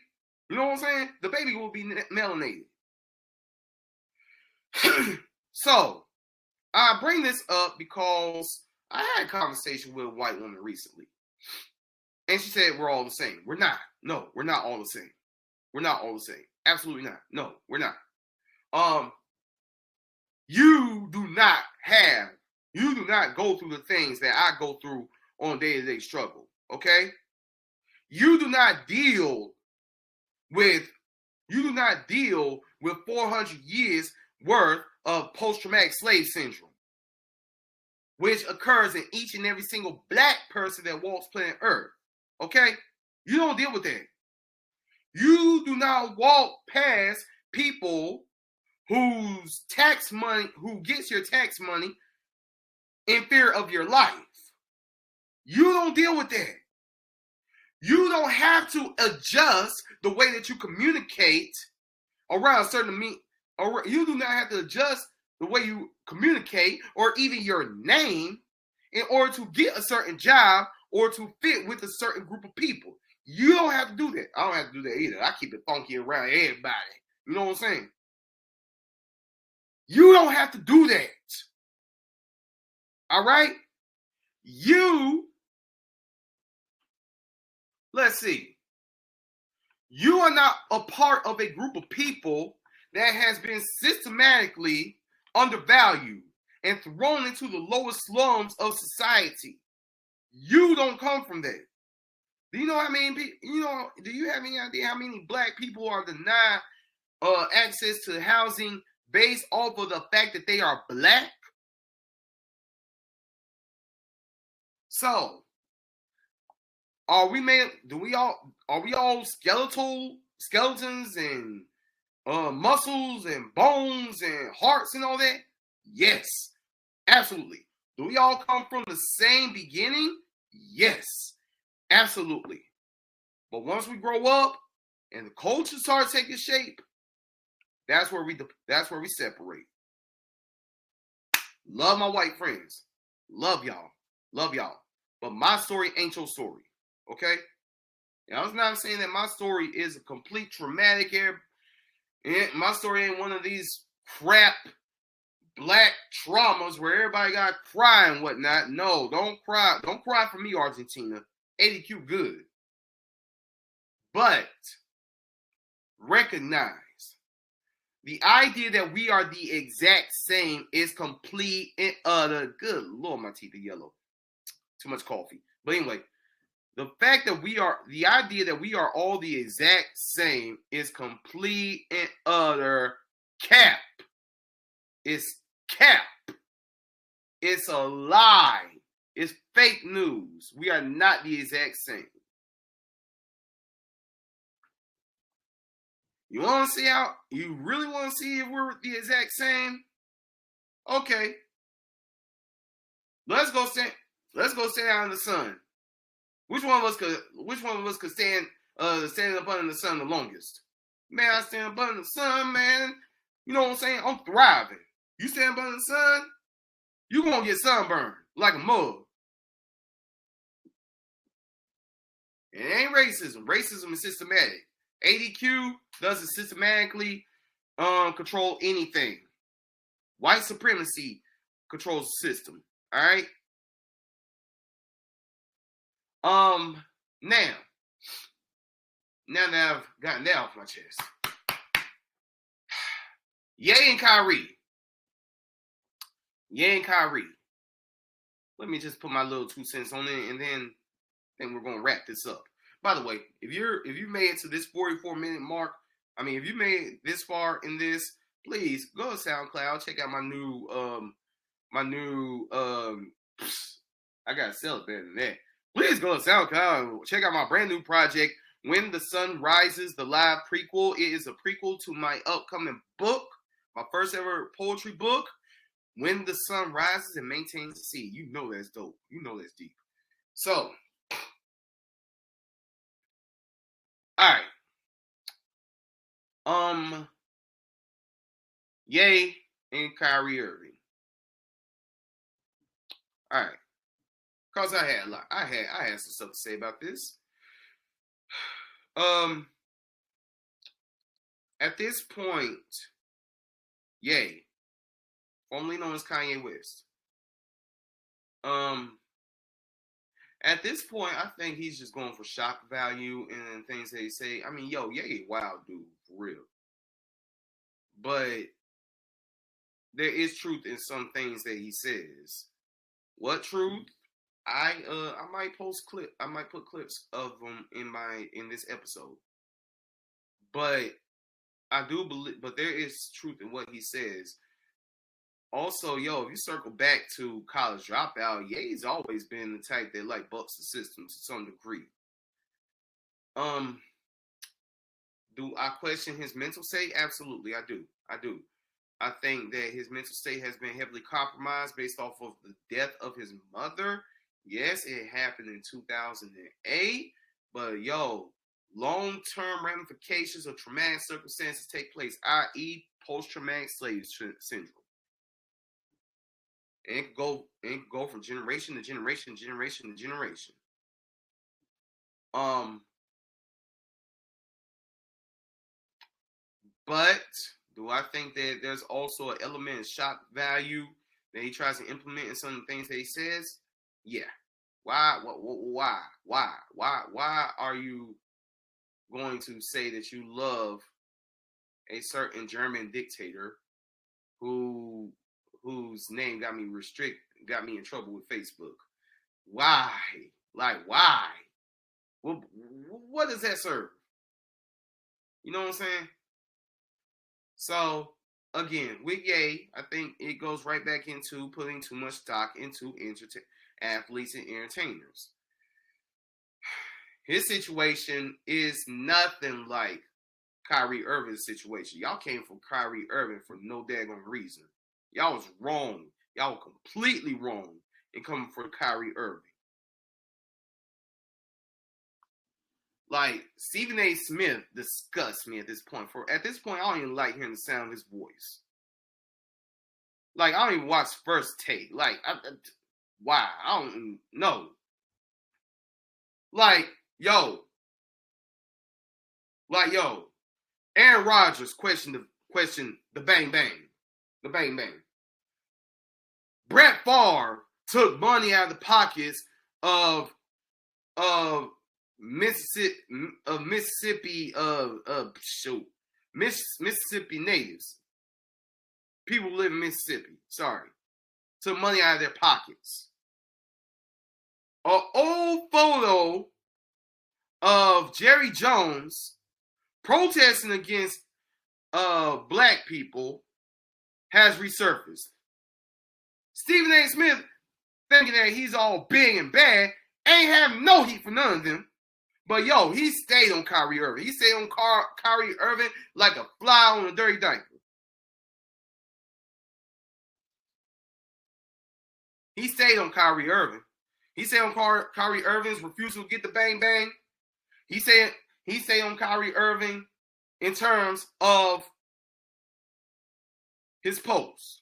you know what I'm saying? The baby will be melanated. So, I bring this up because I had a conversation with a white woman recently. And she said we're all the same. We're not. No, we're not all the same. We're not all the same. Absolutely not. No, we're not. You do not go through the things that I go through on day-to-day struggle. Okay? You do not deal with 400 years worth of post-traumatic slave syndrome, which occurs in each and every single black person that walks planet Earth. Okay? You don't deal with that. You do not walk past people who gets your tax money in fear of your life. You don't deal with that. You don't have to adjust the way that you communicate around you do not have to adjust the way you communicate or even your name in order to get a certain job or to fit with a certain group of people. You don't have to do that. I don't have to do that either. I keep it funky around everybody. You know what I'm saying? You don't have to do that. All right? Let's see. You are not a part of a group of people that has been systematically undervalued and thrown into the lowest slums of society. You don't come from that. Do you know how many people, do you have any idea how many black people are denied access to housing based off of the fact that they are black? So, are we all skeletons and muscles and bones and hearts and all that? Yes, absolutely. Do we all come from the same beginning? Yes, absolutely. But once we grow up and the culture starts taking shape, that's where we separate. Love my white friends. Love y'all. But my story ain't your story. Okay? Now, I'm not saying that my story is a complete traumatic my story ain't one of these crap black traumas where everybody got to cry and whatnot. No, don't cry. Don't cry for me, Argentina. ADQ good. But recognize the idea that we are the exact same is complete and utter. Good Lord, my teeth are yellow. Too much coffee. But anyway, the idea that we are all the exact same is complete and utter cap. It's cap. It's a lie. It's fake news. We are not the exact same. You really want to see if we're the exact same? Okay. Let's go stand out in the sun. Which one of us could stand up under the sun the longest? Man, I stand up under the sun, man. You know what I'm saying? I'm thriving. You stand up under the sun, you gonna get sunburned like a mug. It ain't racism. Racism is systematic. ADQ doesn't systematically control anything. White supremacy controls the system. All right. Now that I've gotten that off my chest, Ye and Kyrie. Let me just put my little 2 cents on it, and then we're gonna wrap this up. By the way, if you made it to this 44-minute mark, if you made it this far in this, please go to SoundCloud, check out my new I gotta sell it better than that. Please go to SoundCloud, check out my brand new project, When the Sun Rises, the live prequel. It is a prequel to my upcoming book, my first ever poetry book, When the Sun Rises and Maintains the Sea. You know that's dope. You know that's deep. So, all right. Ye and Kyrie Irving. All right. Cause I had some stuff to say about this. At this point, Ye, formerly known as Kanye West. At this point, I think he's just going for shock value and things that he say. Ye, wild dude, for real. But there is truth in some things that he says. What truth? I might post clip. I might put clips of them in this episode. But I do believe. But there is truth in what he says. Also, if you circle back to College Dropout, Ye's always been the type that bucks the system to some degree. Do I question his mental state? Absolutely, I do. I think that his mental state has been heavily compromised based off of the death of his mother. Yes, it happened in 2008, but long-term ramifications of traumatic circumstances take place, i.e. post-traumatic slave syndrome. And it can go from generation to generation to generation to generation. But do I think that there's also an element of shock value that he tries to implement in some of the things that he says? Yeah. Why are you going to say that you love a certain German dictator whose name got me in trouble with Facebook? Why? Why? What does that serve? You know what I'm saying? So, again, with Ye, I think it goes right back into putting too much stock into athletes and entertainers. His situation is nothing like Kyrie Irving's situation. Y'all came for Kyrie Irving for no daggone reason. Y'all was wrong. Y'all were completely wrong in coming for Kyrie Irving. Stephen A. Smith disgusts me at this point. At this point, I don't even like hearing the sound of his voice. I don't even watch First Take. Why? I don't know. Aaron Rodgers questioned the bang bang. The bang bang. Brett Favre took money out of the pockets of Mississippi natives. People who live in Mississippi. Sorry. Took money out of their pockets. An old photo of Jerry Jones protesting against black people has resurfaced. Stephen A. Smith, thinking that he's all big and bad, ain't having no heat for none of them. But he stayed on Kyrie Irving. He stayed on Kyrie Irving like a fly on a dirty diaper. He stayed on Kyrie Irving. He said on Kyrie Irving's refusal to get the bang bang. He said on Kyrie Irving in terms of his posts.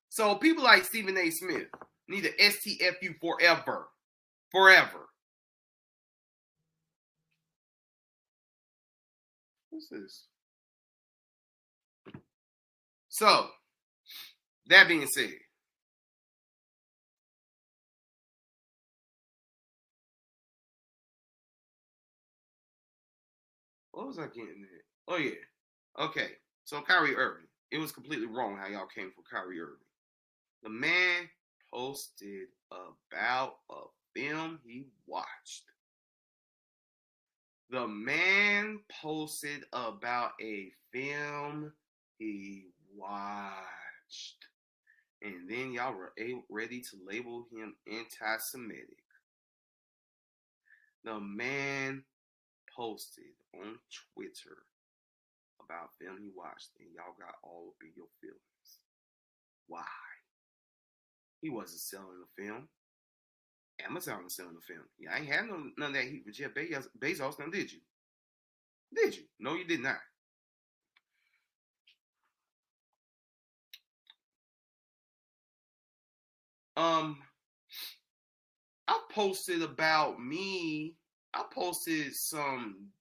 So people like Stephen A. Smith need to STFU forever. Forever. What's this? So, that being said, what was I getting at? Oh, yeah. Okay. So, Kyrie Irving. It was completely wrong how y'all came for Kyrie Irving. The man posted about a film he watched. The man posted about a film he watched. And then y'all were ready to label him anti-Semitic. The man posted on Twitter about a film he watched, and y'all got all up in your feelings. Why? He wasn't selling the film. Amazon was selling the film. Yeah, I ain't had none of that heat for Jeff Bezos. Now, did you? Did you? No, you did not. I posted about me. I posted some,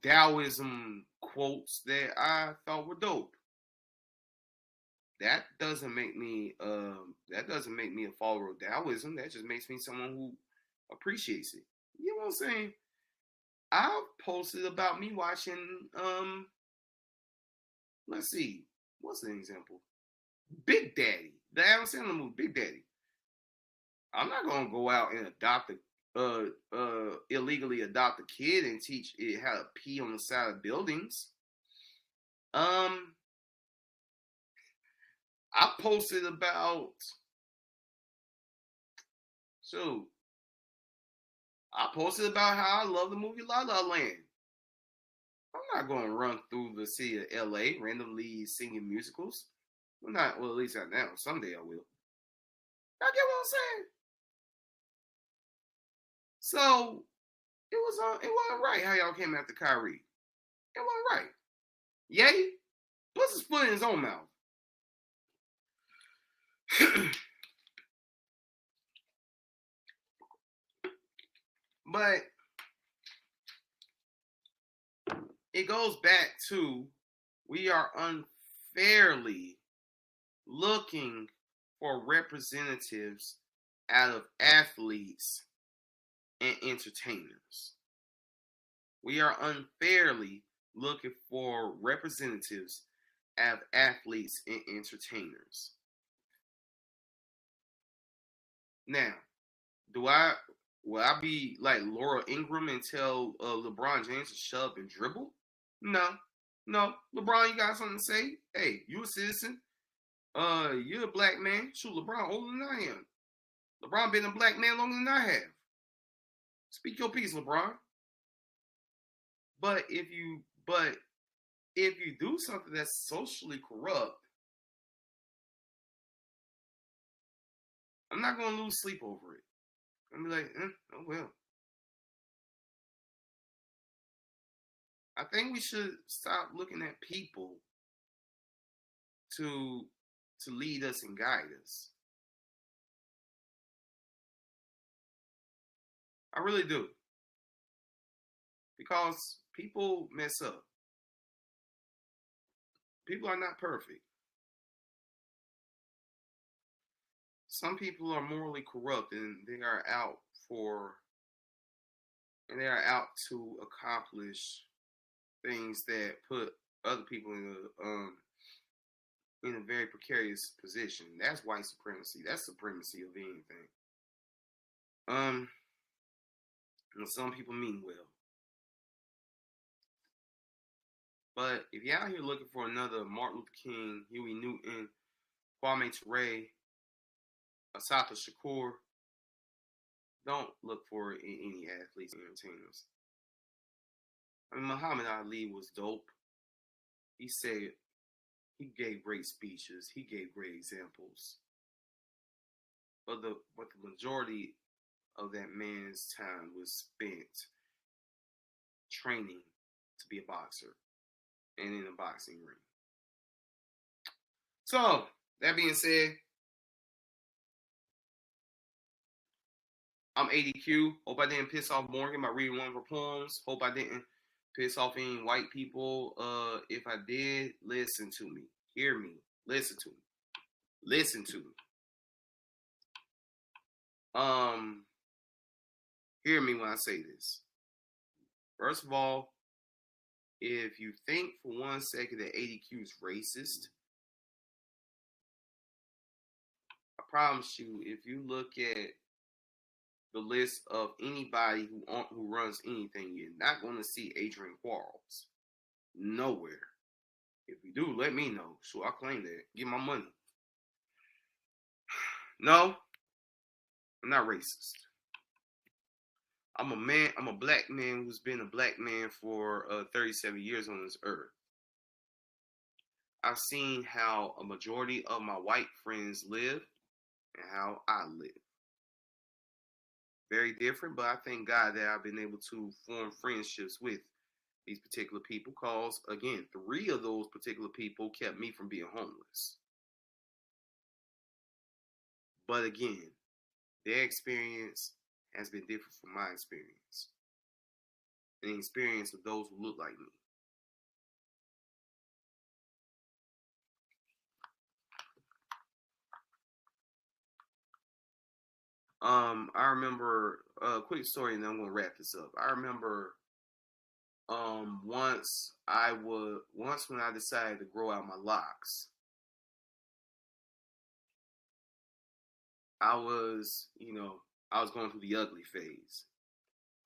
Taoism quotes that I thought were dope. That doesn't make me a follower of Taoism. That just makes me someone who appreciates it. You know what I'm saying? I posted about me watching let's see, what's an example? Big Daddy. The Adam Sandler movie, Big Daddy. I'm not gonna go out and illegally adopt a kid and teach it how to pee on the side of buildings. I posted about how I love the movie La La Land. I'm not going to run through the city of LA randomly singing musicals. At least not now. Someday I will. Y'all get what I'm saying? So it wasn't right how y'all came after Kyrie. It wasn't right. Yay? Puts his foot in his own mouth. But it goes back to we are unfairly looking for representatives out of athletes and entertainers. We are unfairly looking for representatives out of athletes and entertainers. Now, will I be like Laura Ingraham and tell LeBron James to shut up and dribble? No. LeBron, you got something to say? Hey, you a citizen? You're a black man. Shoot, LeBron older than I am. LeBron been a black man longer than I have. Speak your piece, LeBron. But if you do something that's socially corrupt, I'm not gonna lose sleep over it. I'm gonna be like, oh well. I think we should stop looking at people to lead us and guide us. I really do. Because people mess up. People are not perfect. Some people are morally corrupt and they are out to accomplish things that put other people in a very precarious position. That's white supremacy. That's supremacy of anything. And some people mean well. But if you're out here looking for another Martin Luther King, Huey Newton, Kwame Ture, Assata Shakur, don't look for any athletes and entertainers. I mean, Muhammad Ali was dope. He gave great speeches. He gave great examples. but the majority of that man's time was spent training to be a boxer and in a boxing ring. So, that being said, I'm ADQ. Hope I didn't piss off Morgan by reading one of her poems. Hope I didn't piss off any white people. If I did, listen to me. Hear me. Listen to me. Listen to me. Hear me when I say this. First of all, if you think for 1 second that ADQ is racist, I promise you, if you look at the list of anybody who runs anything, you're not going to see Adrian Quarles. Nowhere. If you do, let me know. So I'll claim that. Get my money. No, I'm not racist. I'm a man. I'm a black man who's been a black man for 37 years on this earth. I've seen how a majority of my white friends live and how I live. Very different, but I thank God that I've been able to form friendships with these particular people because, again, 3 of those particular people kept me from being homeless. But again, their experience has been different from my experience and the experience of those who look like me. I remember a quick story, and then I'm gonna wrap this up. I remember once when I decided to grow out my locks, I was going through the ugly phase.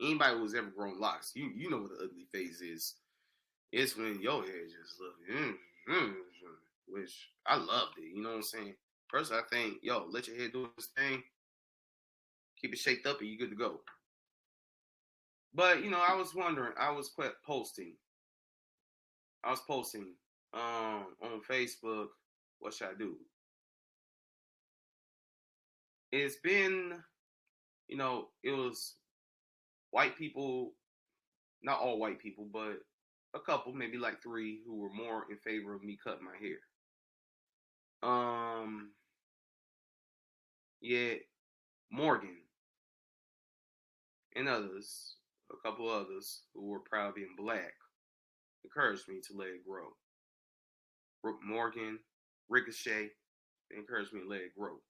Anybody who's ever grown locks, you know what the ugly phase is. It's when your hair just looks, which I loved it. You know what I'm saying? First, I think, let your hair do this thing. Keep it shaped up and you're good to go. But, I was wondering, I was posting on Facebook, what should I do? It's been, it was white people, not all white people, but a couple, maybe like 3, who were more in favor of me cutting my hair. Yet Morgan and others, a couple others who were proud of being black, encouraged me to let it grow. Morgan, Ricochet, they encouraged me to let it grow.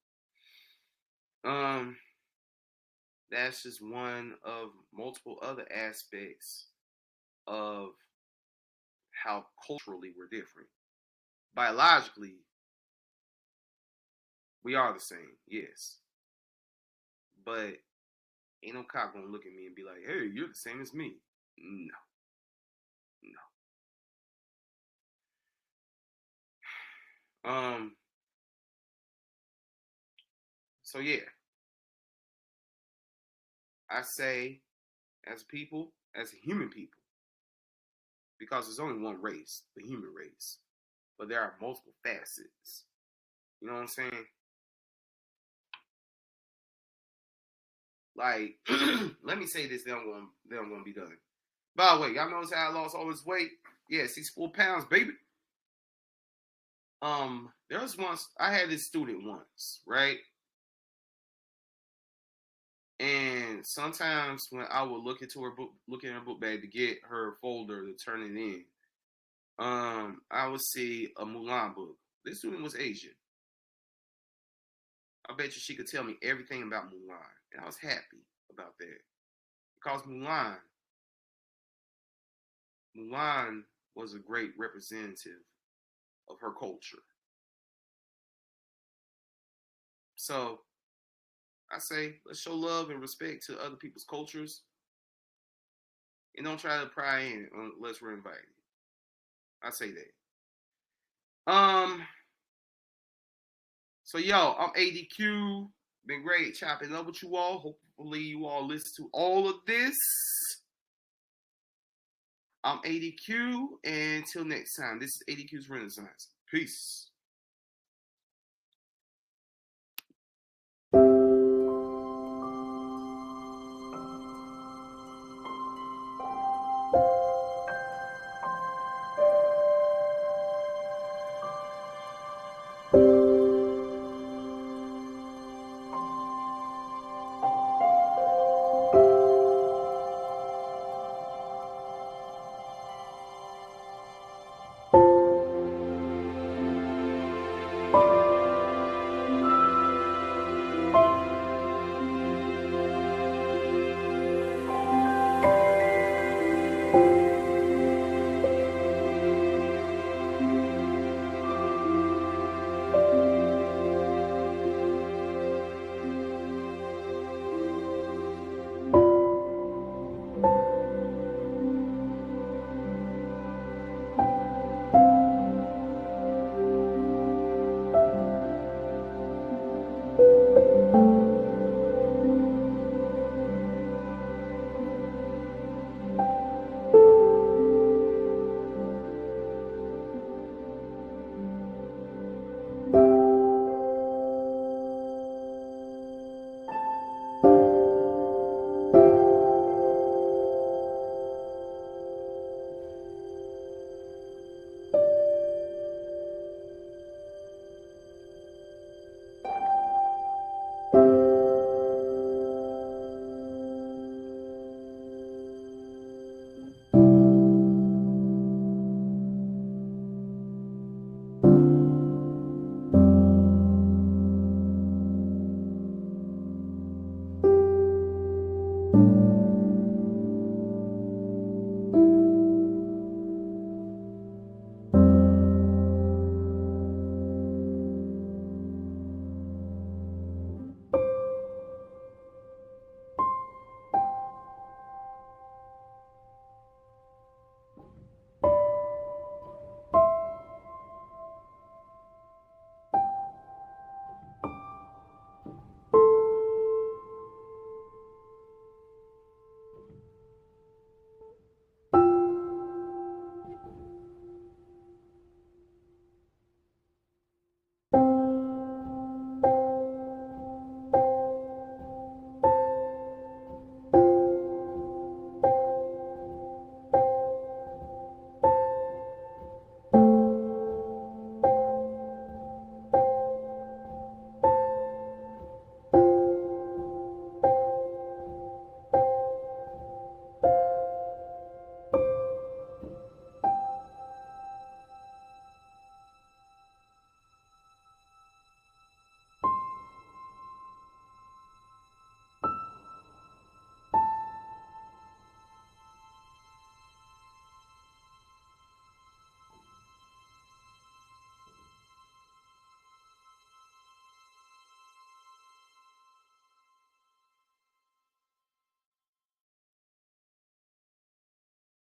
That's just one of multiple other aspects of how culturally we're different. Biologically, we are the same, yes. But ain't no cop gonna look at me and be like, hey, you're the same as me. No. So yeah. I say, as people, as human people, because there's only one race, the human race, but there are multiple facets. You know what I'm saying? Like, let me say this, then I'm gonna be done. By the way, y'all notice how I lost all this weight? Yeah, 64 pounds, baby. There was once, I had this student once, right? And sometimes when I would look in her book bag to get her folder to turn it in, I would see a Mulan book. This student was Asian. I bet you she could tell me everything about Mulan, and I was happy about that because Mulan was a great representative of her culture. So I say, let's show love and respect to other people's cultures, and don't try to pry in unless we're invited. I say that. So I'm ADQ. Been great chopping up with you all. Hopefully you all listen to all of this. I'm ADQ, and until next time, this is ADQ's Renaissance. Peace.